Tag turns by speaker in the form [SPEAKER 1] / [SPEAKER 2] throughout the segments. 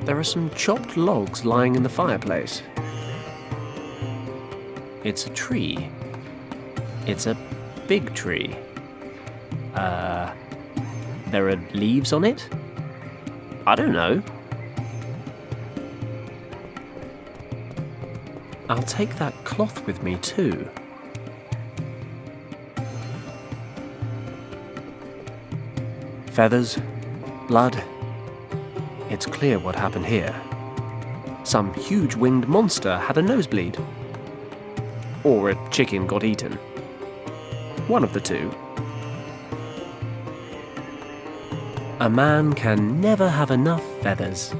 [SPEAKER 1] There are some chopped logs lying in the fireplace. It's a tree. It's a big tree. There are leaves on it? I don't know. I'll take that cloth with me too. Feathers, blood. It's clear what happened here. Some huge winged monster had a nosebleed. Or a chicken got eaten. One of the two. A man can never have enough feathers.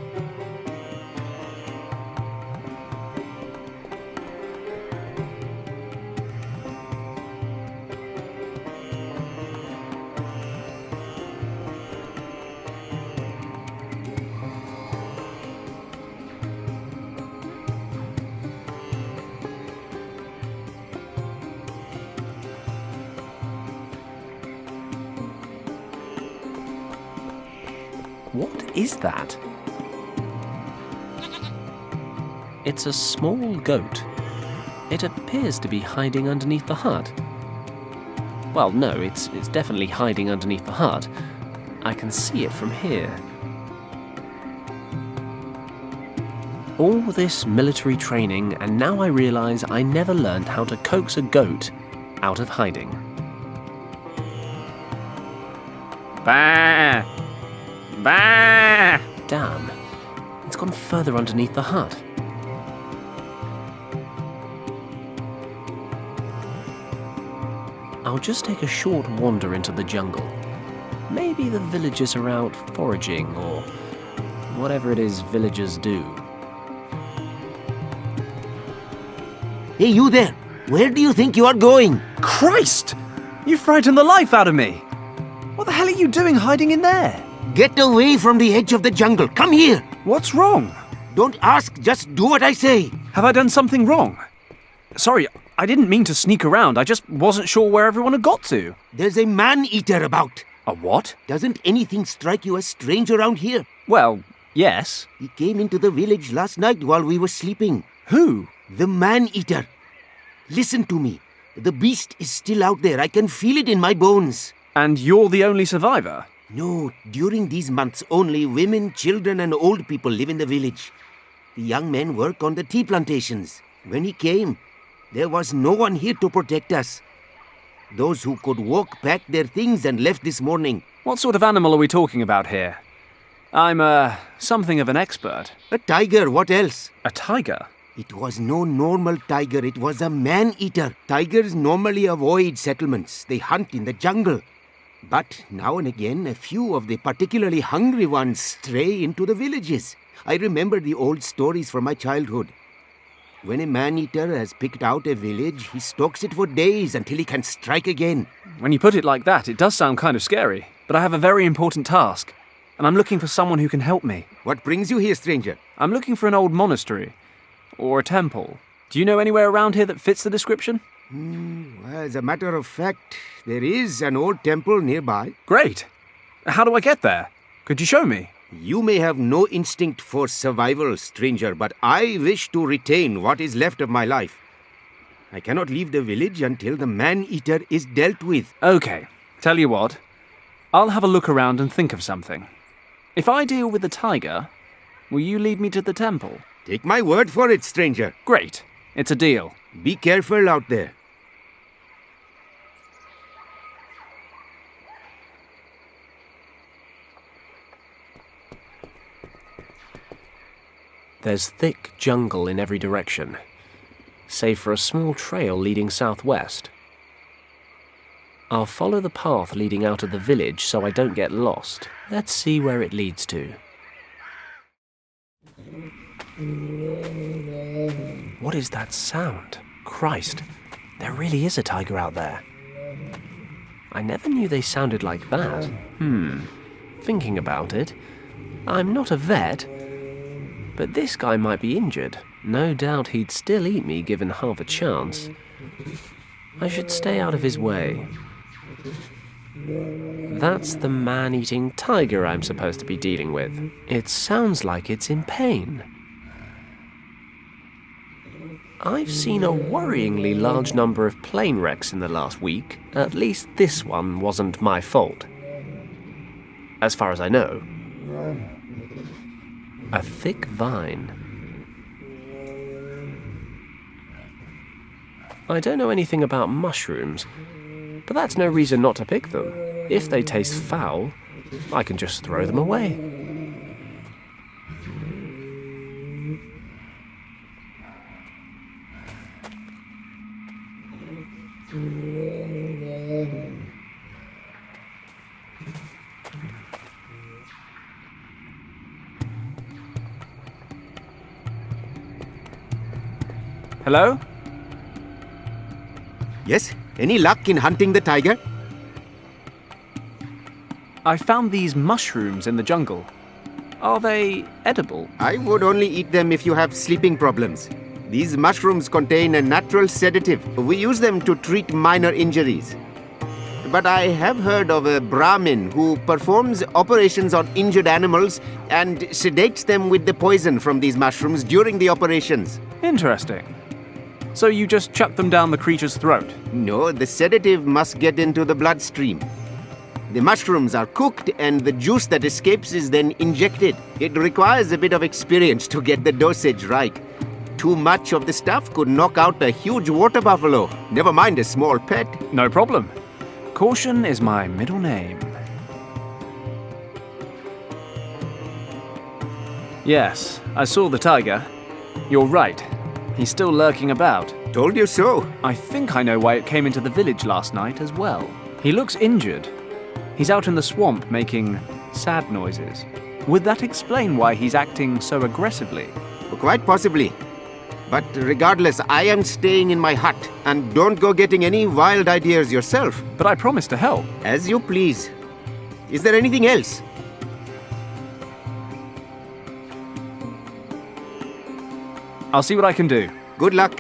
[SPEAKER 1] What is that? It's a small goat. It appears to be hiding underneath the hut. Well, no, it's definitely hiding underneath the hut. I can see it from here. All this military training, and now I realize I never learned how to coax a goat out of hiding. Bah! Bah! Damn, it's gone further underneath the hut. I'll just take a short wander into the jungle. Maybe the villagers are out foraging or whatever it is villagers do.
[SPEAKER 2] Hey, you there! Where do you think you are going?
[SPEAKER 3] Christ! You frightened the life out of me! What the hell are you doing hiding in there?
[SPEAKER 2] Get away from the edge of the jungle. Come here!
[SPEAKER 3] What's wrong?
[SPEAKER 2] Don't ask, just do what I say.
[SPEAKER 3] Have I done something wrong? Sorry, I didn't mean to sneak around. I just wasn't sure where everyone had got to.
[SPEAKER 2] There's a man-eater about.
[SPEAKER 3] A what?
[SPEAKER 2] Doesn't anything strike you as strange around here?
[SPEAKER 3] Well, yes.
[SPEAKER 2] He came into the village last night while we were sleeping.
[SPEAKER 3] Who?
[SPEAKER 2] The man-eater. Listen to me. The beast is still out there. I can feel it in my bones.
[SPEAKER 3] And you're the only survivor?
[SPEAKER 2] No, during these months only women, children and old people live in the village. The young men work on the tea plantations. When he came, there was no one here to protect us. Those who could walk packed their things and left this morning.
[SPEAKER 3] What sort of animal are we talking about here? I'm, something of an expert.
[SPEAKER 2] A tiger, what else?
[SPEAKER 3] A tiger?
[SPEAKER 2] It was no normal tiger, it was a man-eater. Tigers normally avoid settlements. They hunt in the jungle. But now and again, a few of the particularly hungry ones stray into the villages. I remember the old stories from my childhood. When a man-eater has picked out a village, he stalks it for days until he can strike again.
[SPEAKER 3] When you put it like that, it does sound kind of scary. But I have a very important task, and I'm looking for someone who can help me.
[SPEAKER 2] What brings you here, stranger?
[SPEAKER 3] I'm looking for an old monastery. Or a temple. Do you know anywhere around here that fits the description?
[SPEAKER 2] As a matter of fact, there is an old temple nearby.
[SPEAKER 3] Great. How do I get there? Could you show me?
[SPEAKER 2] You may have no instinct for survival, stranger, but I wish to retain what is left of my life. I cannot leave the village until the man-eater is dealt with.
[SPEAKER 3] Okay. Tell you what. I'll have a look around and think of something. If I deal with the tiger, will you lead me to the temple?
[SPEAKER 2] Take my word for it, stranger.
[SPEAKER 3] Great. It's a deal.
[SPEAKER 2] Be careful out there.
[SPEAKER 1] There's thick jungle in every direction, save for a small trail leading southwest. I'll follow the path leading out of the village so I don't get lost. Let's see where it leads to. What is that sound? Christ, there really is a tiger out there. I never knew they sounded like that. Thinking about it, I'm not a vet, but this guy might be injured. No doubt he'd still eat me given half a chance. I should stay out of his way. That's the man-eating tiger I'm supposed to be dealing with. It sounds like it's in pain. I've seen a worryingly large number of plane wrecks in the last week. At least this one wasn't my fault. As far as I know. A thick vine. I don't know anything about mushrooms, but that's no reason not to pick them. If they taste foul, I can just throw them away.
[SPEAKER 3] Hello?
[SPEAKER 2] Yes? Any luck in hunting the tiger?
[SPEAKER 3] I found these mushrooms in the jungle. Are they edible?
[SPEAKER 2] I would only eat them if you have sleeping problems. These mushrooms contain a natural sedative. We use them to treat minor injuries. But I have heard of a Brahmin who performs operations on injured animals and sedates them with the poison from these mushrooms during the operations.
[SPEAKER 3] Interesting. So you just chuck them down the creature's throat?
[SPEAKER 2] No, the sedative must get into the bloodstream. The mushrooms are cooked and the juice that escapes is then injected. It requires a bit of experience to get the dosage right. Too much of the stuff could knock out a huge water buffalo, never mind a small pet.
[SPEAKER 3] No problem. Caution is my middle name. Yes, I saw the tiger. You're right. He's still lurking about.
[SPEAKER 2] Told you so.
[SPEAKER 3] I think I know why it came into the village last night as well. He looks injured. He's out in the swamp making sad noises. Would that explain why he's acting so aggressively?
[SPEAKER 2] Quite possibly. But regardless, I am staying in my hut. And don't go getting any wild ideas yourself.
[SPEAKER 3] But I promised to help.
[SPEAKER 2] As you please. Is there anything else?
[SPEAKER 3] I'll see what I can do.
[SPEAKER 2] Good luck.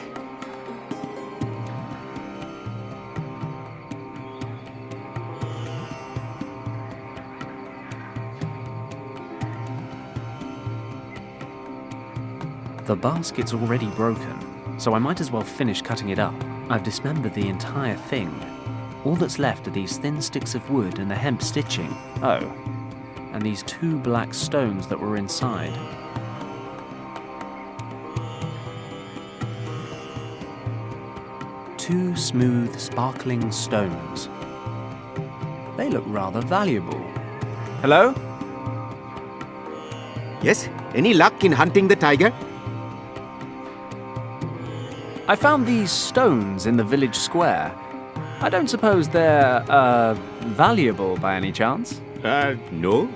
[SPEAKER 1] The basket's already broken, so I might as well finish cutting it up. I've dismembered the entire thing. All that's left are these thin sticks of wood and the hemp stitching. Oh, and these 2 black stones that were inside. Two smooth, sparkling stones. They look rather valuable.
[SPEAKER 3] Hello?
[SPEAKER 2] Yes? Any luck in hunting the tiger?
[SPEAKER 3] I found these stones in the village square. I don't suppose they're, valuable by any chance?
[SPEAKER 2] No.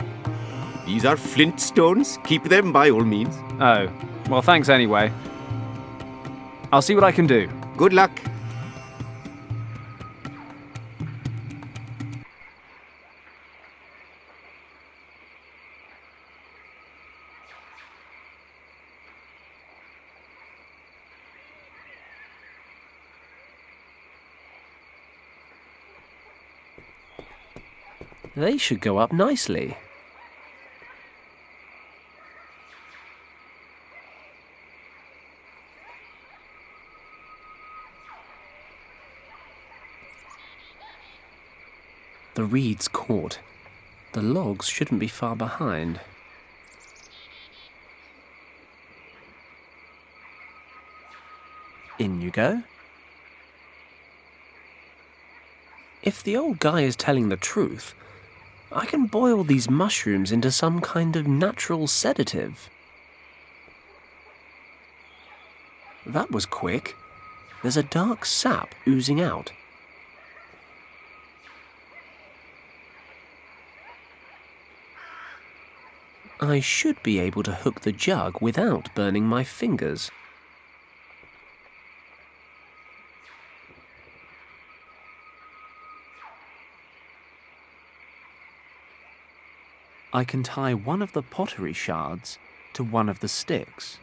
[SPEAKER 2] These are flint stones. Keep them by all means.
[SPEAKER 3] Oh, well, thanks anyway. I'll see what I can do.
[SPEAKER 2] Good luck.
[SPEAKER 1] They should go up nicely. The reeds caught. The logs shouldn't be far behind. In you go. If the old guy is telling the truth, I can boil these mushrooms into some kind of natural sedative. That was quick. There's a dark sap oozing out. I should be able to hook the jug without burning my fingers. I can tie one of the pottery shards to one of the sticks.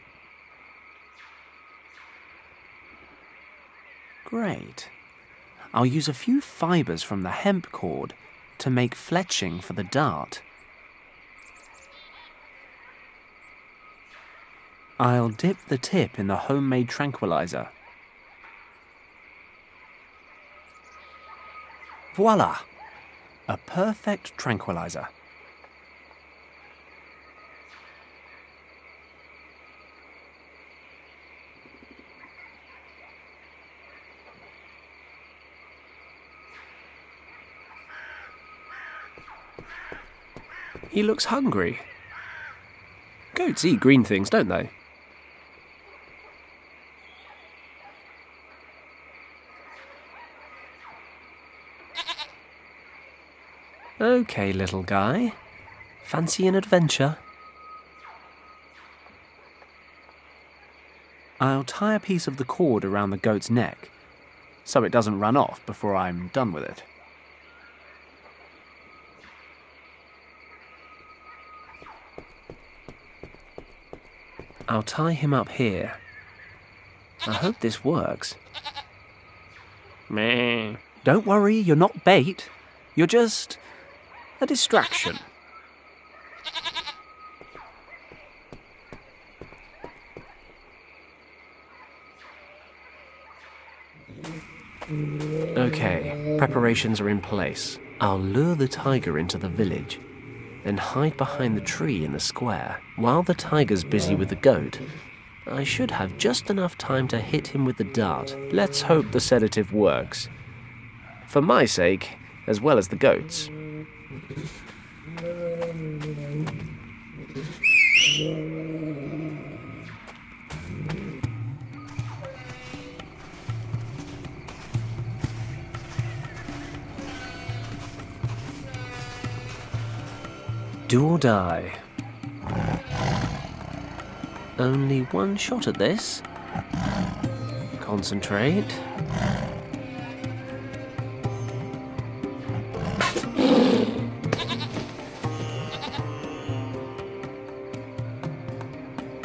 [SPEAKER 1] Great. I'll use a few fibers from the hemp cord
[SPEAKER 3] to make fletching for the dart. I'll dip the tip in the homemade tranquilizer. Voila! A perfect tranquilizer.
[SPEAKER 1] He looks hungry. Goats eat green things, don't they? Okay, little guy. Fancy an adventure?
[SPEAKER 3] I'll tie a piece of the cord around the goat's neck, so it doesn't run off before I'm done with it.
[SPEAKER 1] I'll tie him up here. I hope this works. Meh.
[SPEAKER 3] Don't worry, you're not bait. You're just a distraction.
[SPEAKER 1] Okay, preparations are in place. I'll lure the tiger into the village, then hide behind the tree in the square. While the tiger's busy with the goat, I should have just enough time to hit him with the dart. Let's hope the sedative works. For my sake, as well as the goat's. Do or die. Only one shot at this. Concentrate.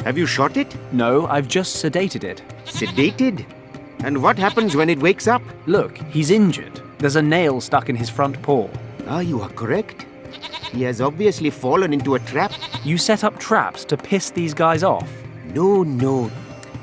[SPEAKER 2] Have you shot it?
[SPEAKER 3] No, I've just sedated it.
[SPEAKER 2] Sedated? And what happens when it wakes up?
[SPEAKER 3] Look, he's injured. There's a nail stuck in his front paw.
[SPEAKER 2] Ah, you are correct. He has obviously fallen into a trap.
[SPEAKER 3] You set up traps to piss these guys off.
[SPEAKER 2] No.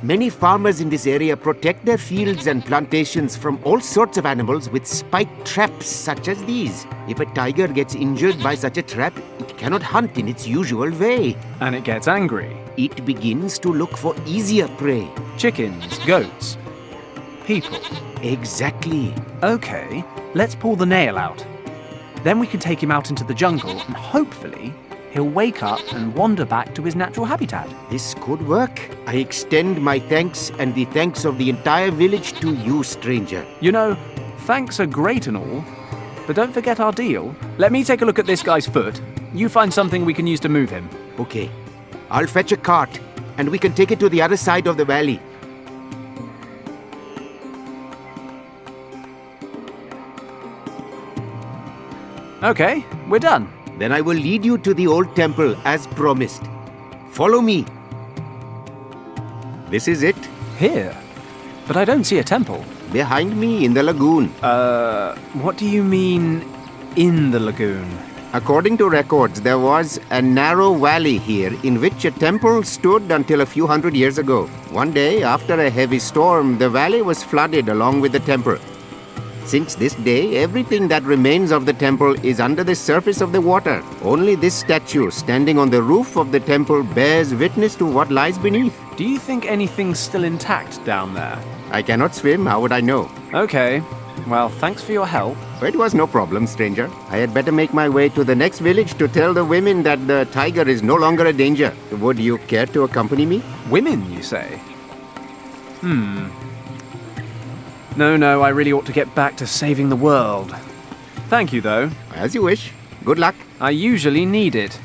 [SPEAKER 2] Many farmers in this area protect their fields and plantations from all sorts of animals with spiked traps such as these. If a tiger gets injured by such a trap, it cannot hunt in its usual way.
[SPEAKER 3] And it gets angry.
[SPEAKER 2] It begins to look for easier prey.
[SPEAKER 3] Chickens, goats, people.
[SPEAKER 2] Exactly.
[SPEAKER 3] Okay, let's pull the nail out. Then we can take him out into the jungle and hopefully he'll wake up and wander back to his natural habitat.
[SPEAKER 2] This could work. I extend my thanks and the thanks of the entire village to you, stranger.
[SPEAKER 3] You know, thanks are great and all, but don't forget our deal. Let me take a look at this guy's foot. You find something we can use to move him.
[SPEAKER 2] Okay. I'll fetch a cart and we can take it to the other side of the valley.
[SPEAKER 3] Okay, we're done.
[SPEAKER 2] Then I will lead you to the old temple as promised. Follow me. This is it.
[SPEAKER 3] Here? But I don't see a temple.
[SPEAKER 2] Behind me in the lagoon.
[SPEAKER 3] What do you mean, in the lagoon?
[SPEAKER 2] According to records, there was a narrow valley here in which a temple stood until a few hundred years ago. One day, after a heavy storm, the valley was flooded along with the temple. Since this day, everything that remains of the temple is under the surface of the water. Only this statue standing on the roof of the temple bears witness to what lies beneath.
[SPEAKER 3] Do you think anything's still intact down there?
[SPEAKER 2] I cannot swim, how would I know?
[SPEAKER 3] Okay, well, thanks for your help.
[SPEAKER 2] It was no problem, stranger. I had better make my way to the next village to tell the women that the tiger is no longer a danger. Would you care to accompany me?
[SPEAKER 3] Women, you say? No, I really ought to get back to saving the world. Thank you, though.
[SPEAKER 2] As you wish. Good luck.
[SPEAKER 3] I usually need it.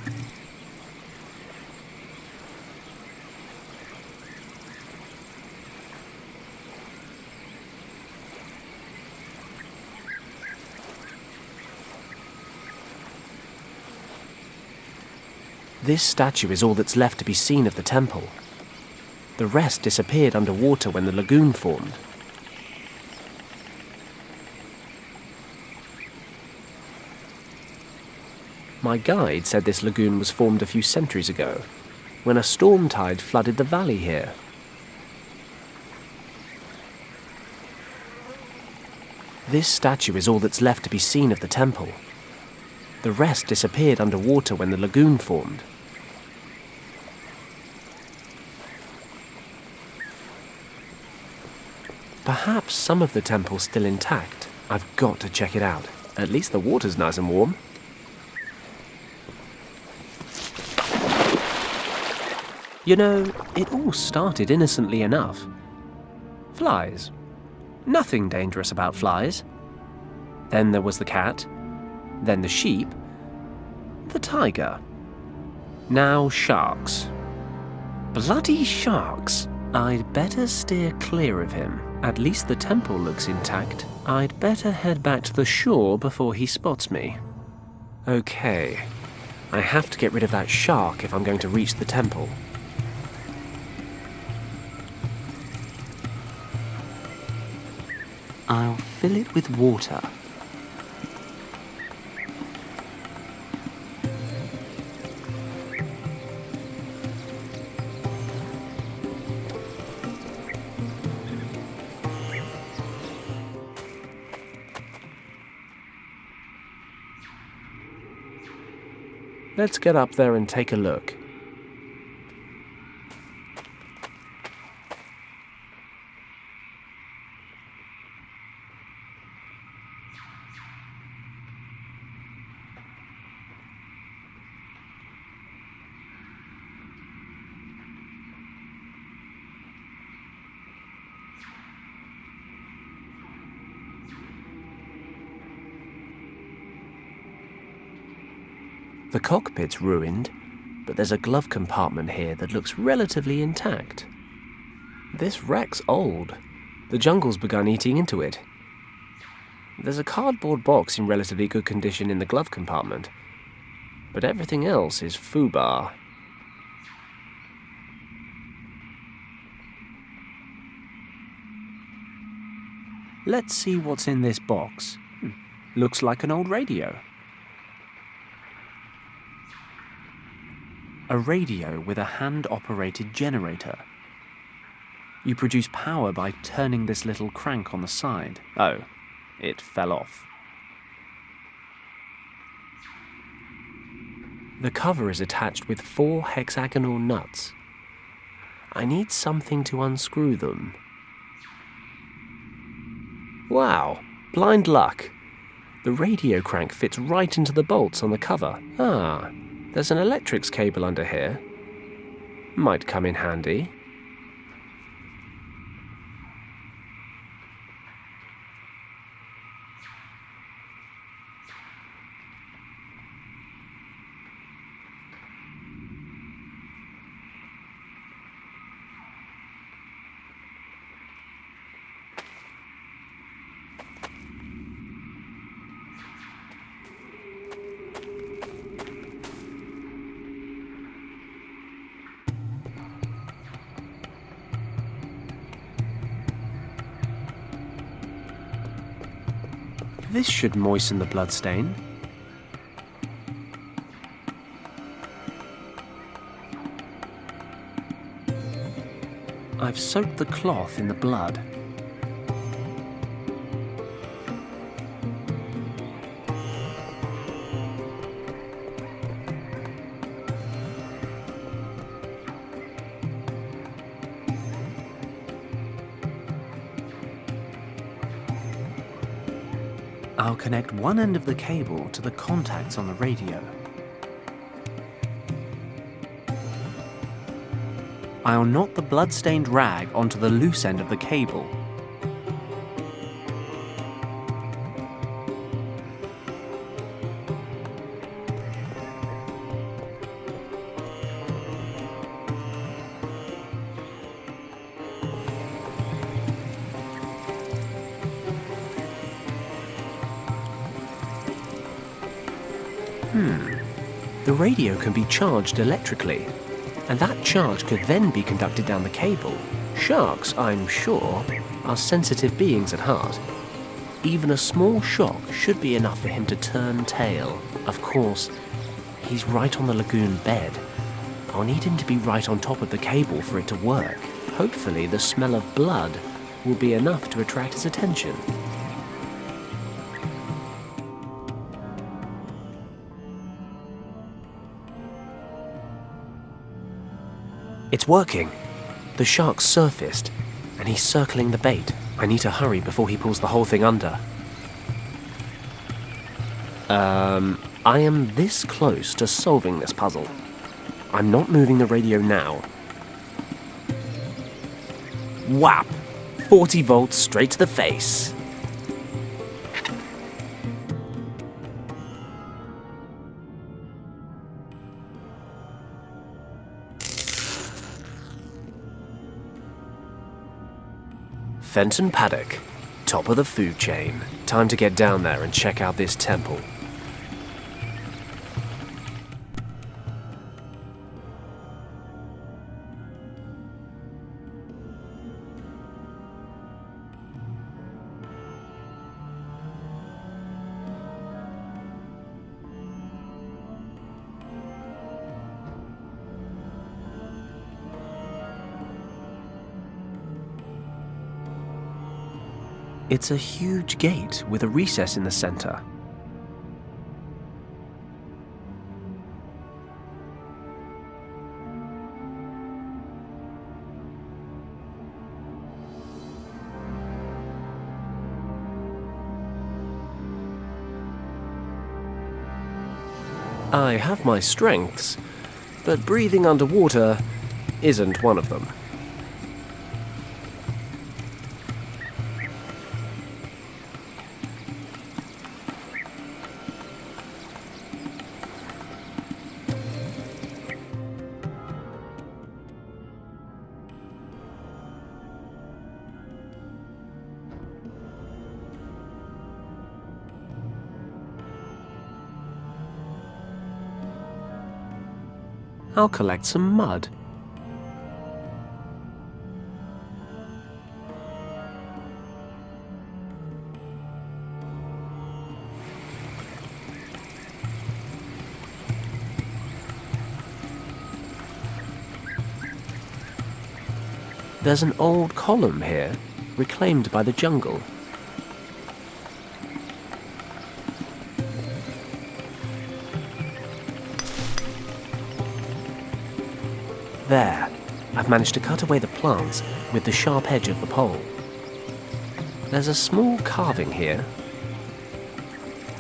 [SPEAKER 1] This statue is all that's left to be seen of the temple. The rest disappeared underwater when the lagoon formed. My guide said this lagoon was formed a few centuries ago, when a storm tide flooded the valley here. This statue is all that's left to be seen of the temple. The rest disappeared underwater when the lagoon formed. Perhaps some of the temple's still intact. I've got to check it out. At least the water's nice and warm. You know, it all started innocently enough. Flies. Nothing dangerous about flies. Then there was the cat. Then the sheep. The tiger. Now sharks. Bloody sharks! I'd better steer clear of him. At least the temple looks intact. I'd better head back to the shore before he spots me. Okay. I have to get rid of that shark if I'm going to reach the temple. I'll fill it with water. Let's get up there and take a look. The cockpit's ruined, but there's a glove compartment here that looks relatively intact. This wreck's old. The jungle's begun eating into it. There's a cardboard box in relatively good condition in the glove compartment, but everything else is foobar. Let's see what's in this box. Looks like an old radio. A radio with a hand-operated generator. You produce power by turning this little crank on the side. Oh, it fell off. The cover is attached with 4 hexagonal nuts. I need something to unscrew them. Wow, blind luck. The radio crank fits right into the bolts on the cover. Ah. There's an electrics cable under here. Might come in handy. This should moisten the bloodstain. I've soaked the cloth in the blood. I'll connect one end of the cable to the contacts on the radio. I'll knot the blood-stained rag onto the loose end of the cable. The radio can be charged electrically, and that charge could then be conducted down the cable. Sharks, I'm sure, are sensitive beings at heart. Even a small shock should be enough for him to turn tail. Of course, He's right on the lagoon bed. I'll need him to be right on top of the cable for it to work. Hopefully the smell of blood will be enough to attract his attention. It's working. The shark's surfaced, and he's circling the bait. I need to hurry before he pulls the whole thing under. I am this close to solving this puzzle. I'm not moving the radio now. Whap! 40 volts straight to the face. Fenton Paddock, top of the food chain. Time to get down there and check out this temple. It's a huge gate with a recess in the center. I have my strengths, but breathing underwater isn't one of them. I'll collect some mud. There's an old column here, reclaimed by the jungle. There, I've managed to cut away the plants with the sharp edge of the pole. There's a small carving here.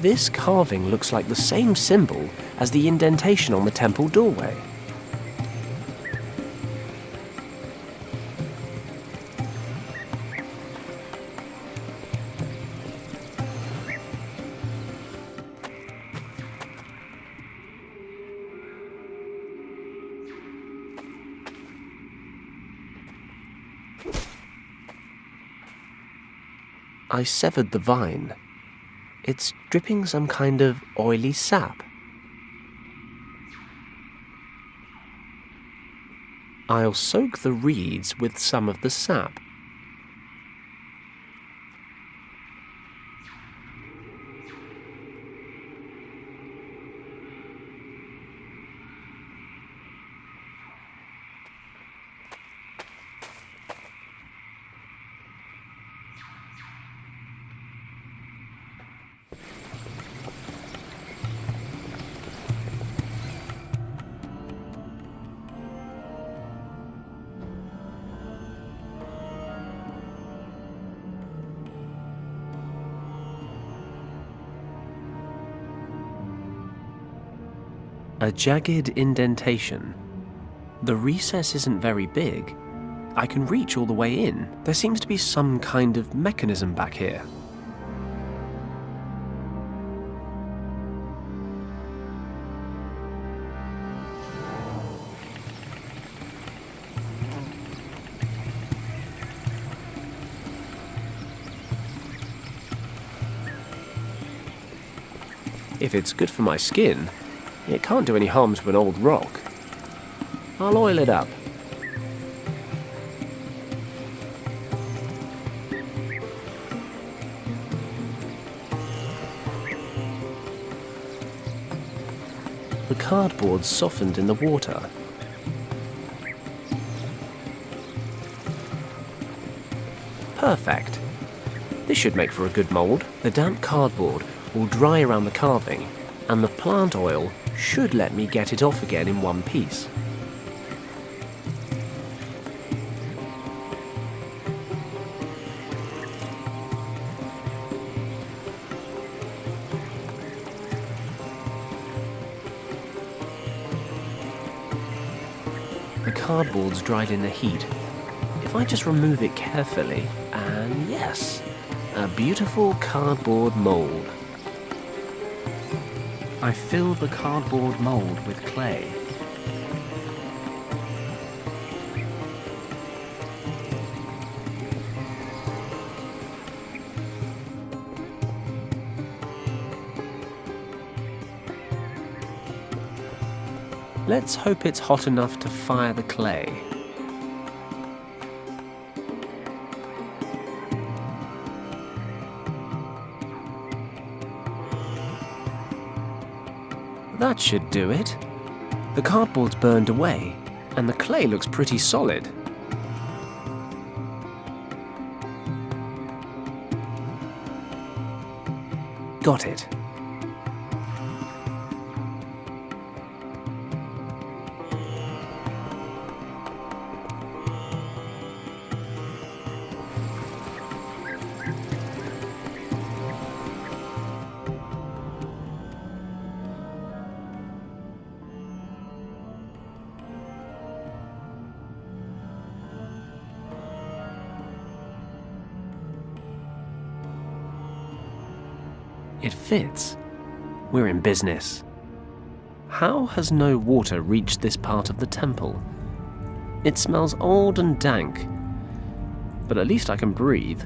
[SPEAKER 1] This carving looks like the same symbol as the indentation on the temple doorway. I severed the vine. It's dripping some kind of oily sap. I'll soak the reeds with some of the sap. A jagged indentation. The recess isn't very big. I can reach all the way in. There seems to be some kind of mechanism back here. If it's good for my skin, it can't do any harm to an old rock. I'll oil it up. The cardboard softened in the water. Perfect. This should make for a good mould. The damp cardboard will dry around the carving, and the plant oil should let me get it off again in one piece. The cardboard's dried in the heat. If I just remove it carefully, and yes, a beautiful cardboard mould.
[SPEAKER 3] I fill the cardboard mould with clay.
[SPEAKER 1] Let's hope it's hot enough to fire the clay. That should do it. The cardboard's burned away, and the clay looks pretty solid. Got it. It fits. We're in business. How has no water reached this part of the temple? It smells old and dank, but at least I can breathe.